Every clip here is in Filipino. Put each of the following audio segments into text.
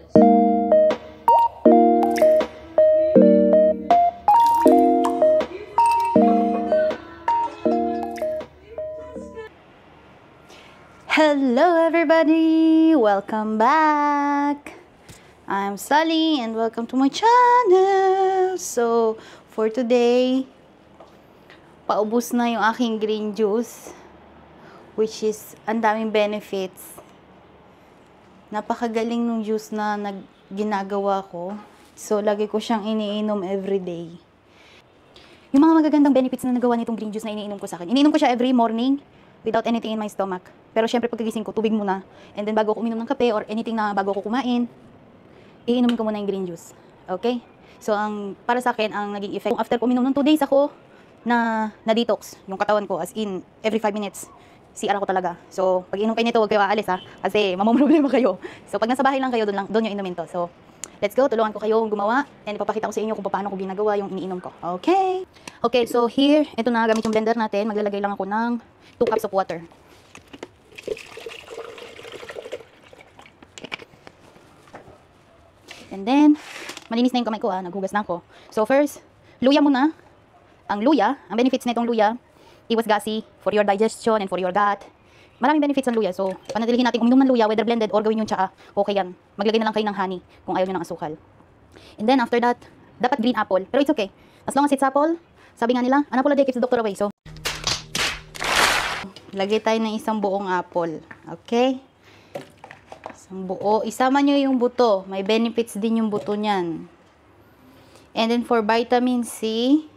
Hello everybody! Welcome back! I'm Sally and welcome to my channel! So, for today, paubos na yung aking green juice, which is ang daming benefits. Napakagaling nung juice na ginagawa ko. So, lagi ko siyang iniinom everyday. Yung mga magagandang benefits na nagawa nitong green juice na iniinom ko sa akin. Iniinom ko siya every morning without anything in my stomach. Pero syempre pagkagising ko, tubig muna. And then bago ko uminom ng kape or anything na bago ko kumain, iinumin ko muna yung green juice. Okay? So, para sa akin, ang naging effect, after ko uminom ng 2 days ako, na-detox yung katawan ko. As in, every 5 minutes, CR ako talaga. So, pag inom kayo nito, huwag kayo aalis ha. Kasi mamamroblema kayo. So, pag nasa bahay lang kayo, doon yung inumin to. So, let's go. Tulungan ko kayo gumawa. And ipapakita ko sa inyo kung paano ko ginagawa yung iniinom ko. Okay? Okay, so here, ito na, gamit yung blender natin. Maglalagay lang ako ng 2 cups of water. And then, malinis na yung kamay ko naghugas na ako. So first, luya muna. Ang luya, ang benefits nitong luya, iwas gassy for your digestion and for your gut. Maraming benefits ang luya. So, panatilihin natin uminom ng luya, whether blended or gawin yung tsaa, okay yan. Maglagay na lang kayo ng honey kung ayaw nyo ng asukal. And then after that, dapat green apple. Pero it's okay. As long as it's apple, sabi nga nila, an apple a day keeps the doctor away. So, lagay tayo ng isang buong apple. Okay? Isang buo. Isama nyo yung buto. May benefits din yung buto niyan. And then for vitamin C,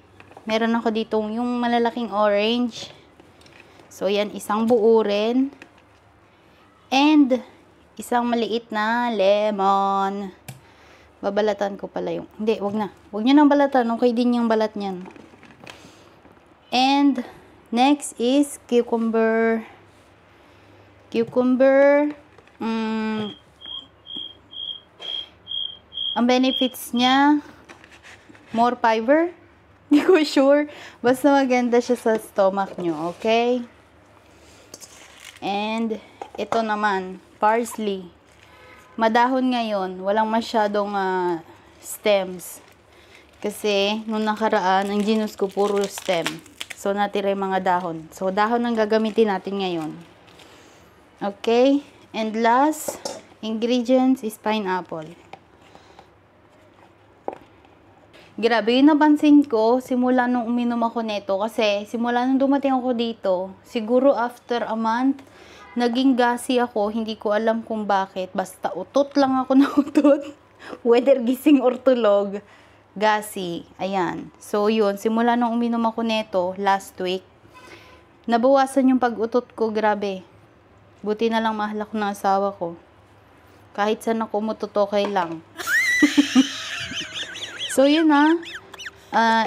meron ako ditong yung malalaking orange. So, yan. Isang buo rin. And, isang maliit na lemon. Babalatan ko pala yung... Hindi, wag na. Wag nyo nang balatan. Okay din yung balat niyan. And, next is cucumber. Cucumber. Ang benefits niya, more fiber. Hindi ko sure. Basta maganda siya sa stomach nyo. Okay? And, ito naman, parsley. Madahon ngayon. Walang masyadong stems. Kasi, nung nakaraan, ang genus ko puro stem. So, natira yung mga dahon. So, dahon ang gagamitin natin ngayon. Okay? And last ingredients is pineapple. Grabe, yung napansin ko, simula nung uminom ako nito, kasi simula nung dumating ako dito, siguro after a month, naging gassy ako, hindi ko alam kung bakit. Basta utot lang ako na utot. Whether gising or tulog. Gassy. Ayan. So, yun. Simula nung uminom ako nito, last week, nabawasan yung pag-utot ko. Grabe. Buti na lang mahal ako ng asawa ko. Kahit saan ako umutot, okay lang. So, yun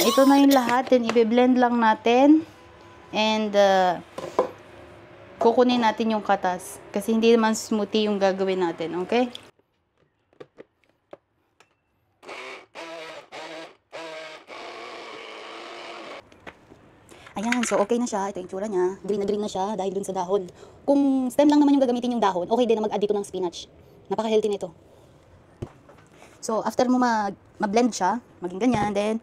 ito na yung lahat. Then, i-blend lang natin. And, kukunin natin yung katas. Kasi hindi naman smoothie yung gagawin natin. Okay? Ayan, so okay na siya. Ito yung tsura niya. Green na green na siya dahil dun sa dahon. Kung stem lang naman yung gagamitin yung dahon, okay din na mag-add dito ng spinach. Napaka-healthy nito. So, after mo ma-blend siya, maging ganyan, then,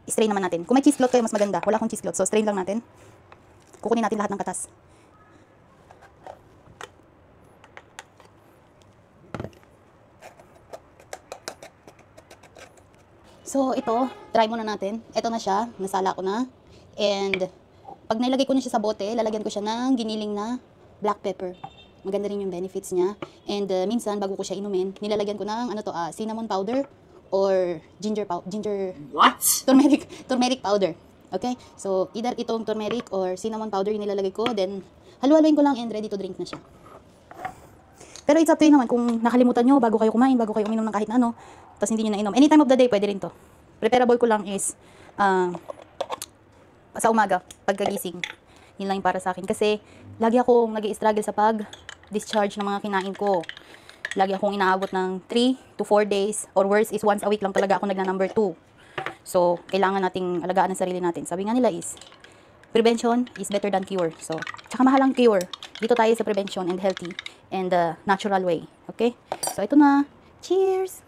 strain naman natin. Kung may cheese cloth kayo, mas maganda. Wala akong cheese cloth, so strain lang natin. Kukunin natin lahat ng katas. So, ito, try muna natin. Ito na siya, nasala ko na. And, pag nilagay ko na siya sa bote, lalagyan ko siya ng giniling na black pepper. Maganda rin yung benefits niya. And, minsan, bago ko siya inumin, nilalagyan ko ng, cinnamon powder or ginger What? turmeric powder. Okay? So, either itong turmeric or cinnamon powder yung nilalagay ko. Then, halu-haluin ko lang and ready to drink na siya. Pero it's up to you naman kung nakalimutan nyo bago kayo kumain, bago kayo uminom ng kahit na ano, tapos hindi nyo na inom. Any time of the day, pwede rin to. Preferable ko lang is, sa umaga, pagkagising. Yun lang yung para sa akin. Kasi, lagi akong nag-i-struggle sa pag-discharge ng mga kinain ko. Lagi akong inaabot ng 3 to 4 days, or worse is once a week lang talaga ako nagna-number 2. So, kailangan nating alagaan ang sarili natin. Sabi nga nila is, prevention is better than cure. So, tsaka mahal ang cure. Dito tayo sa prevention and healthy and natural way. Okay? So, ito na. Cheers!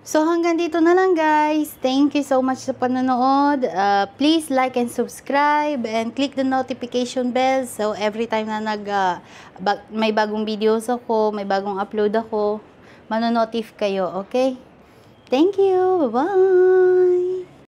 So hanggang dito na lang guys. Thank you so much sa panonood. Please like and subscribe and click the notification bell so every time na may bagong videos ako, may bagong upload ako, manonotif kayo, okay? Thank you. Bye-bye.